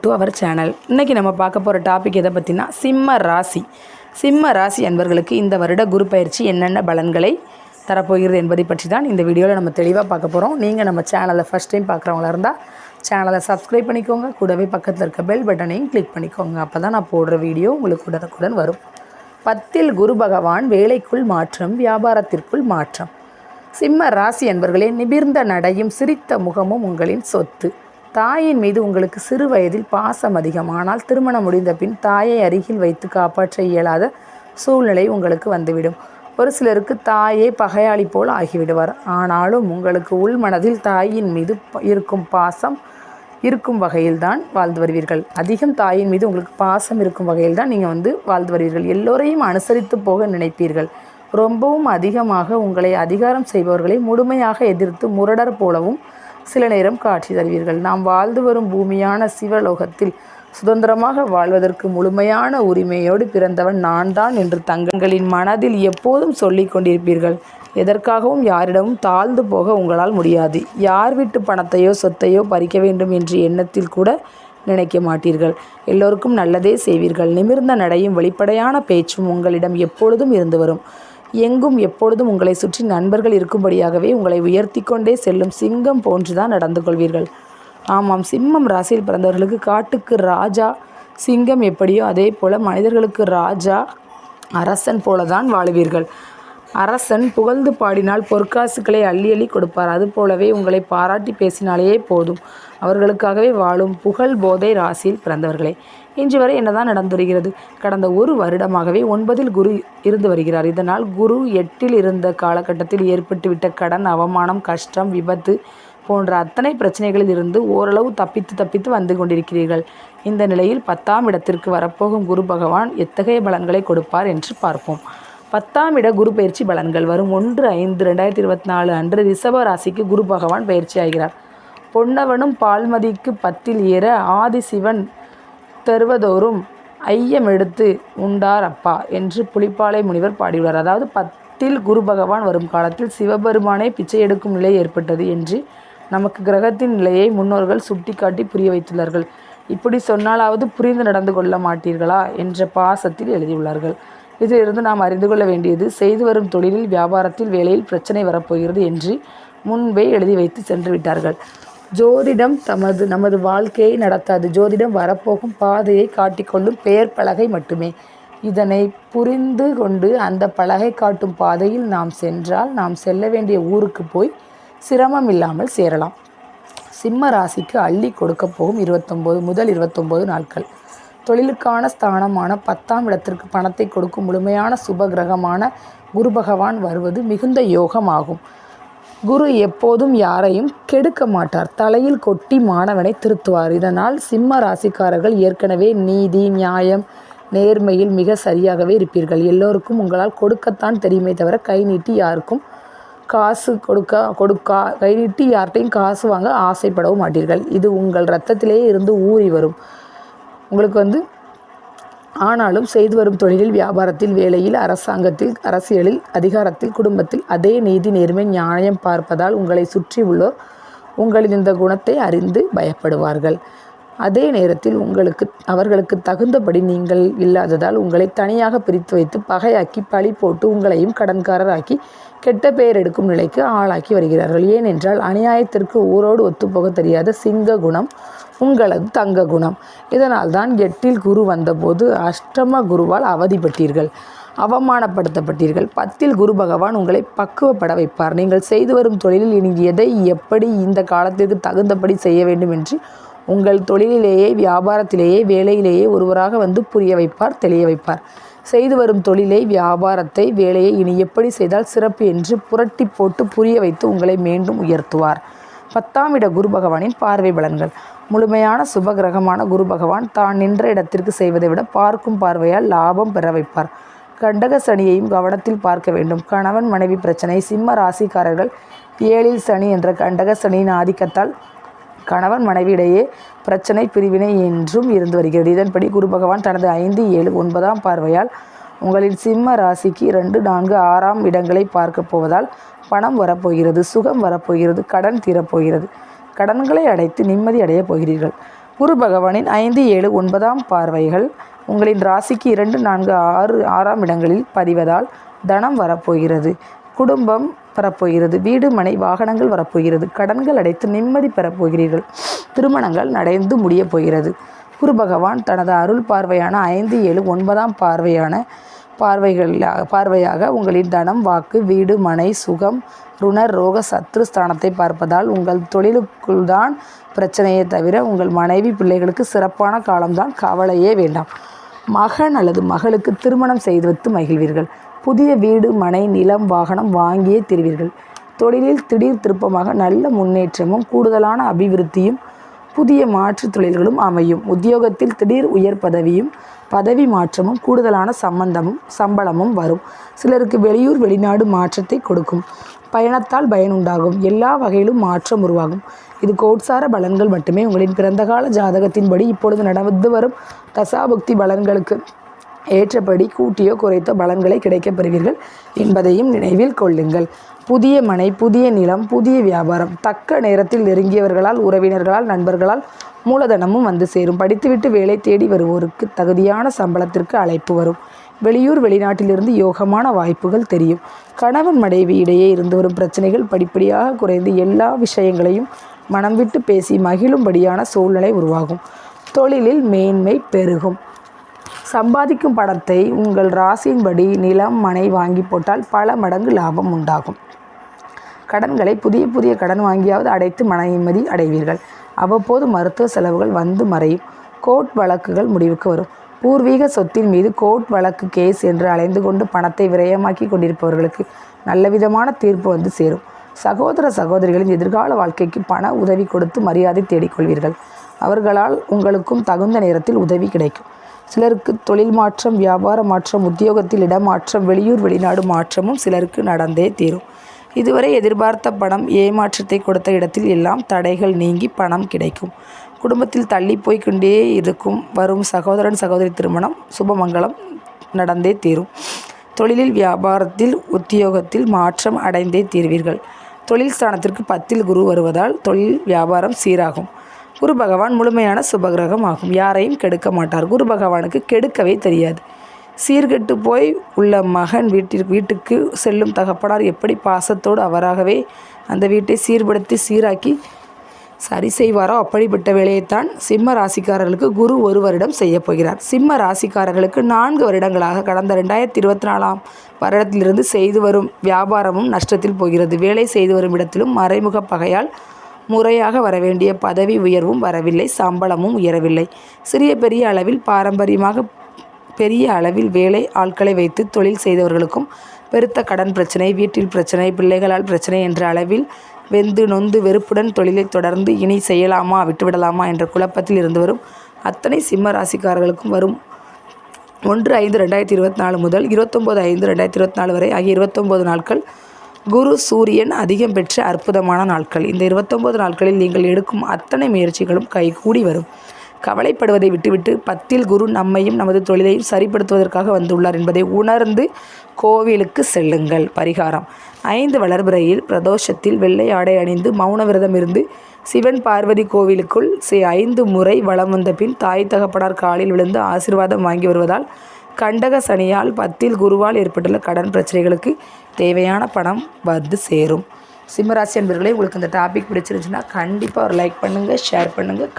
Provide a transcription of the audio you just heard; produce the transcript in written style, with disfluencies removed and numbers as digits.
To our channel. இன்றைக்கி நம்ம பார்க்க போகிற டாபிக் எதை பற்றினா சிம்ம ராசி அன்பர்களுக்கு இந்த வருட குரு பயிற்சி என்னென்ன பலன்களை தரப்போகிறது என்பதை பற்றி தான் இந்த வீடியோவில் நம்ம தெளிவாக பார்க்க போகிறோம். நீங்கள் நம்ம சேனலை ஃபஸ்ட் டைம் பார்க்குறவங்களா இருந்தால் சேனலை சப்ஸ்கிரைப் பண்ணிக்கோங்க. கூடவே பக்கத்தில் இருக்க பெல் பட்டனையும் கிளிக் பண்ணிக்கோங்க. அப்போ தான் நான் போடுற வீடியோ உங்களுக்கு உடனுக்குடன் வரும். 10ல் குரு பகவான் வேலைக்குள் மாற்றம், வியாபாரத்திற்குள் மாற்றம். சிம்ம ராசி அன்பர்களே, நிமிர்ந்த நடையும் சிரித்த முகமும் உங்களின் சொத்து. தாயின் மீது உங்களுக்கு சிறு வயதில் பாசம் அதிகம். ஆனால் திருமணம் முடிந்த பின் தாயை அருகில் வைத்து காப்பாற்ற இயலாத சூழ்நிலை உங்களுக்கு வந்துவிடும். ஒரு சிலருக்கு தாயே பகையாளி போல் ஆகிவிடுவார். ஆனாலும் உங்களுக்கு உள்மனதில் தாயின் மீது இருக்கும் பாசம் இருக்கும் வகையில்தான் வாழ்ந்து வருவீர்கள். அதிகம் தாயின் மீது உங்களுக்கு பாசம் இருக்கும் வகையில் தான் நீங்கள் வாழ்ந்து வருவீர்கள். எல்லோரையும் அனுசரித்து போக நினைப்பீர்கள். ரொம்பவும் அதிகமாக உங்களை அதிகாரம் செய்பவர்களை முழுமையாக எதிர்த்து முரடர் போலவும் சில நேரம் காட்சி தருவீர்கள். நாம் வாழ்ந்து வரும் பூமியான சிவலோகத்தில் சுதந்திரமாக வாழ்வதற்கு முழுமையான உரிமையோடு பிறந்தவன் நான் தான் என்று தங்களின் மனதில் எப்போதும் சொல்லி கொண்டிருப்பீர்கள். எதற்காகவும் யாரிடமும் தாழ்ந்து போக உங்களால் முடியாது. யார் வீட்டு பணத்தையோ சொத்தையோ பறிக்க வேண்டும் என்ற எண்ணத்தில் கூட நினைக்க மாட்டீர்கள். எல்லோருக்கும் நல்லதே செய்வீர்கள். நிமிர்ந்த நடையும் வெளிப்படையான பேச்சும் உங்களிடம் எப்பொழுதும் இருந்து வரும். எங்கும் எப்பொழுதும் உங்களை சுற்றி நண்பர்கள் இருக்கும்படியாகவே உங்களை உயர்த்தி கொண்டே செல்லும் சிங்கம் போன்றுதான் நடந்து கொள்வீர்கள். ஆமாம், சிம்மம் ராசியில் பிறந்தவர்களுக்கு காட்டுக்கு ராஜா சிங்கம் எப்படியோ அதே போல மனிதர்களுக்கு ராஜா அரசன் போலதான் வாழுவீர்கள். அரசன் புகழ்ந்து பாடினால் பொற்காசுகளை அள்ளி அள்ளி கொடுப்பார். அதுபோலவே உங்களை பாராட்டி பேசினாலேயே போதும். அவர்களுக்காகவே வாழும் புகழ் போதை ராசியில் பிறந்தவர்களே. இன்று வரை என்னதான் நடந்து வருகிறது? கடந்த ஒரு வருடமாகவே 9ல் குரு இருந்து வருகிறார். இதனால் குரு 8ல் இருந்த காலகட்டத்தில் ஏற்பட்டுவிட்ட கடன், அவமானம், கஷ்டம், விபத்து போன்ற அத்தனை பிரச்சனைகளில் இருந்து ஓரளவு தப்பித்து வந்து கொண்டிருக்கிறீர்கள். இந்த நிலையில் 10ஆம் இடத்திற்கு வரப்போகும் குரு பகவான் எத்தகைய பலன்களை கொடுப்பார் என்று பார்ப்போம். 10ஆம் இட குரு பயிற்சி பலன்கள் வரும் 1/5/2024 அன்று ரிஷப ராசிக்கு குரு பகவான் பயிற்சி ஆகிறார். பொன்னவனும் பால்மதிக்கு 10ல் ஏற ஆதிசிவன் தருவதோறும் ஐயம் எடுத்து உண்டார் அப்பா என்று புலிப்பாலை முனிவர் பாடியுள்ளார். அதாவது 10ல் குரு பகவான் வரும் காலத்தில் சிவபெருமானே பிச்சை எடுக்கும் நிலை ஏற்பட்டது என்று நமக்கு கிரகத்தின் நிலையை முன்னோர்கள் சுட்டிக்காட்டி புரிய வைத்துள்ளார்கள். இப்படி சொன்னாலாவது புரிந்து நடந்து கொள்ள மாட்டீர்களா என்ற பாசத்தில் எழுதியுள்ளார்கள். இதிலிருந்து நாம் அறிந்து கொள்ள வேண்டியது, செய்து வரும் தொழிலில், வியாபாரத்தில், வேலையில் பிரச்சனை வரப்போகிறது என்று முன்பே எழுதி வைத்து சென்று விட்டார்கள். ஜோதிடம் நமது வாழ்க்கையை நடத்தாது. ஜோதிடம் வரப்போகும் பாதையை காட்டிக்கொள்ளும் பெயர் பலகை மட்டுமே. இதனை புரிந்து கொண்டு அந்த பலகை காட்டும் பாதையில் நாம் சென்றால் நாம் செல்ல வேண்டிய ஊருக்கு போய் சிரமம் இல்லாமல் சேரலாம். சிம்ம ராசிக்கு அள்ளி கொடுக்க போகும் 29 முதல் 29 நாட்கள். தொழிலுக்கான ஸ்தானமான 10ஆம் இடத்திற்கு பணத்தை கொடுக்கும் முழுமையான சுப கிரகமான குரு பகவான் வருவது மிகுந்த யோகமாகும். குரு எப்போதும் யாரையும் கெடுக்க மாட்டார். தலையில் கொட்டி மாணவனை திருத்துவார். இதனால் சிம்ம ராசிக்காரர்கள் ஏற்கனவே நீதி, நியாயம், நேர்மையில் மிக சரியாகவே இருப்பீர்கள். எல்லோருக்கும் உங்களால் கொடுக்கத்தான் தெரியுமே தவிர கை நீட்டி யாருக்கும் காசு கை நீட்டி யார்கிட்டையும் காசு வாங்க ஆசைப்படவும் மாட்டீர்கள். இது உங்கள் இரத்தத்திலேயே இருந்து ஊறி வரும் உங்களுக்கு. ஆனாலும் செய்து வரும் தொழிலில், வியாபாரத்தில், வேலையில், அரசாங்கத்தில், அரசியலில், அதிகாரத்தில், குடும்பத்தில் அதே நீதி, நேர்மை, நியாயம் பார்ப்பதால் உங்களை சுற்றி உள்ளோர் உங்களின் இந்த குணத்தை அறிந்து பயப்படுவார்கள். அதே நேரத்தில் அவர்களுக்கு தகுந்தபடி நீங்கள் இல்லாததால் உங்களை தனியாக பிரித்து வைத்து பகையாக்கி பழி போட்டு உங்களையும் கடன்காரராக்கி கெட்ட பெயர் எடுக்கும் நிலைக்கு ஆளாக்கி வருகிறார்கள். ஏனென்றால் அநியாயத்திற்கு ஊரோடு ஒத்துப்போக தெரியாத சிங்க குணம் உங்களது தங்க குணம். இதனால் தான் 8ல் குரு வந்தபோது அஷ்டம குருவால் அவதிப்பட்டீர்கள், அவமானப்படுத்தப்பட்டீர்கள். 10ல் குரு பகவான் உங்களை பக்குவப்பட வைப்பார். நீங்கள் செய்து வரும் தொழிலில் இனி எதை எப்படி இந்த காலத்திற்கு தகுந்தபடி செய்ய வேண்டும் என்று உங்கள் தொழிலிலேயே, வியாபாரத்திலேயே, வேலையிலேயே ஒருவராக புரிய வைப்பார், தெளிய வைப்பார். செய்து வரும் தொழிலை, வியாபாரத்தை, வேலையை இனி எப்படி செய்தால் சிறப்பு என்று புரட்டி போட்டு புரிய வைத்து உங்களை மீண்டும் உயர்த்துவார். 10ஆம் இட குரு பகவானின் பார்வை பலன்கள். முழுமையான சுப கிரகமான குரு பகவான் தான் நின்ற இடத்திற்கு செய்வதை விட பார்க்கும் பார்வையால் லாபம் பெற வைப்பார். கண்டக சனியையும் கவனத்தில் பார்க்க வேண்டும். கணவன் மனைவி பிரச்சனை. சிம்ம ராசிக்காரர்கள் 7ல் சனி என்ற கண்டக சனியின் ஆதிக்கத்தால் கணவன் மனைவியிடையே பிரச்சனை, பிரிவினை என்றும் இருந்து வருகிறது. இதன்படி குரு பகவான் தனது 5, 7, 9ஆம் பார்வையால் உங்களின் சிம்ம ராசிக்கு 2, 4, 6ஆம் இடங்களை பார்க்க போவதால் பணம் வரப்போகிறது, சுகம் வரப்போகிறது, கடன் தீரப்போகிறது. கடன்களை அடைத்து நிம்மதி அடையப் போகிறீர்கள். குரு பகவானின் 5, 7, 9ஆம் பார்வைகள் உங்களின் ராசிக்கு 2, 4, 6, 6ஆம் இடங்களில் பதிவதால் தனம் வரப்போகிறது, குடும்பம் வரப்போகிறது, வீடு மனை வாகனங்கள் வரப்போகிறது, கடன்கள் அடைத்து நிம்மதி பெறப்போகிறீர்கள், திருமணங்கள் நடந்து முடியப் போகிறது. குரு பகவான் தனது அருள் பார்வையான 5, 7, 9ஆம் பார்வையாக உங்களின் தனம், வாக்கு, வீடு மனை, சுகம், ருணர், ரோக, சத்ரு ஸ்தானத்தை பார்ப்பதால் உங்கள் தொழிலுக்குள் தான் பிரச்சனையே தவிர உங்கள் மனைவி பிள்ளைகளுக்கு சிறப்பான காலம்தான், கவலையே வேண்டாம். மகன் அல்லது மகளுக்கு திருமணம் செய்து வைத்து மகிழ்வீர்கள். புதிய வீடு மனை நிலம் வாகனம் வாங்கியே தருவீர்கள். தொழிலில் திடீர் திருப்பமாக நல்ல முன்னேற்றமும் கூடுதலான அபிவிருத்தியும் புதிய மாற்று தொழில்களும் அமையும். உத்தியோகத்தில் திடீர் உயர் பதவியும் பதவி மாற்றமும் கூடுதலான சம்பளமும் வரும். சிலருக்கு வெளியூர் வெளிநாடு மாற்றத்தை கொடுக்கும். பயணத்தால் பயனுண்டாகும். எல்லா வகையிலும் மாற்றம் உருவாகும். இது கோட்சார பலன்கள் மட்டுமே. உங்களின் பிறந்தகால ஜாதகத்தின்படி இப்பொழுது நடந்து வரும் தசாபுக்தி பலன்களுக்கு ஏற்றபடி கூட்டியோ குறைத்த பலன்களை கிடைக்கப் பெறுவீர்கள் என்பதையும் நினைவில் கொள்ளுங்கள். புதிய மனை, புதிய நிலம், புதிய வியாபாரம், தக்க நேரத்தில் நெருங்கியவர்களால், உறவினர்களால், நண்பர்களால் மூலதனமும் வந்து சேரும். படித்துவிட்டு வேலை தேடி வருவோருக்கு தகுதியான சம்பளத்திற்கு அழைப்பு வரும். வெளியூர் வெளிநாட்டிலிருந்து யோகமான வாய்ப்புகள் தெரியும். கணவன் மனைவி இடையே இருந்து வரும் பிரச்சனைகள் படிப்படியாக குறைந்து எல்லா விஷயங்களையும் மனம் விட்டு பேசி மகிழும்படியான சூழ்நிலை உருவாகும். தொழிலில் மேன்மை பெருகும். சம்பாதிக்கும் பணத்தை உங்கள் ராசியின்படி நிலம் மனை வாங்கி போட்டால் பல மடங்கு லாபம் உண்டாகும். கடன்களை புதிய கடன் வாங்கியாவது அடைத்து மன நிம்மதி அடைவீர்கள். அவ்வப்போது மருத்துவ செலவுகள் வந்து மறையும். கோர்ட் வழக்குகள் முடிவுக்கு வரும். பூர்வீக சொத்தின் மீது கோர்ட் வழக்கு கேஸ் என்று அலைந்து கொண்டு பணத்தை விரயமாக்கி கொண்டிருப்பவர்களுக்கு நல்லவிதமான தீர்ப்பு வந்து சேரும். சகோதர சகோதரிகளின் எதிர்கால வாழ்க்கைக்கு பண உதவி கொடுத்து மரியாதை தேடிக்கொள்வீர்கள். அவர்களால் உங்களுக்கும் தகுந்த நேரத்தில் உதவி கிடைக்கும். சிலருக்கு தொழில் மாற்றம், வியாபார மாற்றம், உத்தியோகத்தில் இடமாற்றம், வெளியூர் வெளிநாடு மாற்றமும் சிலருக்கு நடந்தே தீரும். இதுவரை எதிர்பார்த்த பணம் ஏமாற்றத்தை கொடுத்த இடத்தில் எல்லாம் தடைகள் நீங்கி பணம் கிடைக்கும். குடும்பத்தில் தள்ளி போய் கொண்டே இருக்கும் வரும் சகோதரன் சகோதரி திருமணம் சுபமங்கலம் நடந்தே தீரும். தொழிலில் வியாபாரத்தில் உத்தியோகத்தில் மாற்றம் அடைந்தே தீர்வீர்கள். தொழில் ஸ்தானத்திற்கு 10ல் குரு வருவதால் தொழில் வியாபாரம் சீராகும். குரு பகவான் முழுமையான சுபகிரகம் ஆகும். யாரையும் கெடுக்க மாட்டார். குரு பகவானுக்கு கெடுக்கவே தெரியாது. சீர்கெட்டு போய் உள்ள மகன் வீட்டுக்கு செல்லும் தகப்பனார் எப்படி பாசத்தோடு அவராகவே அந்த வீட்டை சீர்படுத்தி சீராக்கி சரி செய்வாரோ அப்படிப்பட்ட வேலையைத்தான் சிம்ம ராசிக்காரர்களுக்கு குரு 1 வருடம் செய்ய போகிறார். சிம்ம ராசிக்காரர்களுக்கு 4 வருடங்களாக கடந்த 2024ஆம் வருடத்திலிருந்து செய்து வரும் வியாபாரமும் நஷ்டத்தில் போகிறது. வேலை செய்து வரும் இடத்திலும் மறைமுக பகையால் முறையாக வரவேண்டிய பதவி உயர்வும் வரவில்லை, சம்பளமும் உயரவில்லை. சிறிய பெரிய அளவில் பாரம்பரியமாக பெரிய அளவில் வேலை ஆட்களை வைத்து தொழில் செய்தவர்களுக்கும் பெருத்த கடன் பிரச்சனை, வீட்டில் பிரச்சனை, பிள்ளைகளால் பிரச்சனை என்ற அளவில் வெந்து நொந்து வெறுப்புடன் தொழிலை தொடர்ந்து இனி செய்யலாமா விட்டுவிடலாமா என்ற குழப்பத்தில் இருந்து வரும் அத்தனை சிம்ம ராசிக்காரர்களுக்கும் வரும் 1/5/2024 முதல் 29/5/2024 வரை ஆகிய 29 நாட்கள் குரு சூரியன் அதிகம் பெற்ற அற்புதமான நாட்கள். இந்த 29 நாட்களில் நீங்கள் எடுக்கும் அத்தனை முயற்சிகளும் கைகூடி வரும். கவலைப்படுவதை விட்டுவிட்டு 10ல் குரு நம்மையும் நமது தொழிலையும் சரிப்படுத்துவதற்காக வந்துள்ளார் என்பதை உணர்ந்து கோவிலுக்கு செல்லுங்கள். பரிகாரம்: 5 வளர்பிறையில் பிரதோஷத்தில் வெள்ளை ஆடை அணிந்து மௌன விரதம் இருந்து சிவன் பார்வதி கோவிலுக்குள் 5 முறை வலம் வந்த பின் தாய் தகப்பனார் காலில் விழுந்து ஆசீர்வாதம் வாங்கி வருவதால் கண்டக சனியால் 10ல் குருவால் ஏற்பட்டுள்ள கடன் பிரச்சனைகளுக்கு தேவையான பணம் வந்து சேரும். சிம்மராசி அன்பர்களே, உங்களுக்கு இந்த டாபிக் பிடிச்சிருந்துச்சுன்னா கண்டிப்பாக ஒரு லைக் பண்ணுங்கள், ஷேர் பண்ணுங்கள்,